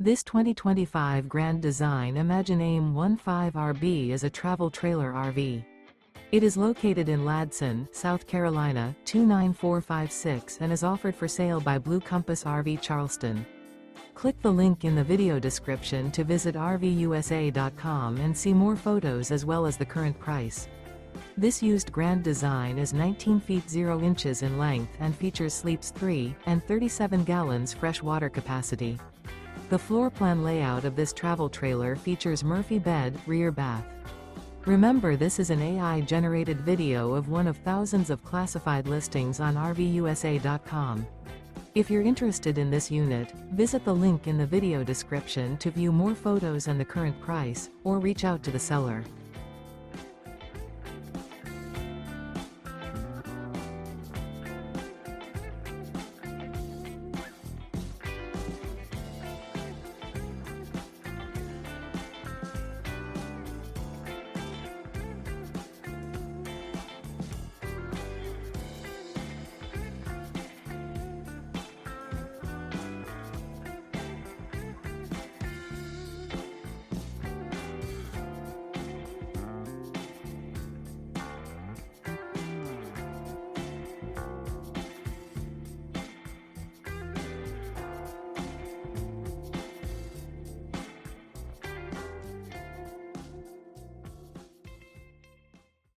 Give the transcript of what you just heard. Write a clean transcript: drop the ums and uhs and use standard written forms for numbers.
This 2025 Grand Design Imagine AIM-15RB is a travel trailer RV. It is located in Ladson, South Carolina, 29456 and is offered for sale by Blue Compass RV Charleston. Click the link in the video description to visit RVUSA.com and see more photos as well as the current price. This used Grand Design is 19 feet 0 inches in length and features sleeps 3 and 37 gallons fresh water capacity. The floor plan layout of this travel trailer features Murphy bed, rear bath. Remember, this is an AI-generated video of one of thousands of classified listings on RVUSA.com. If you're interested in this unit, visit the link in the video description to view more photos and the current price, or reach out to the seller.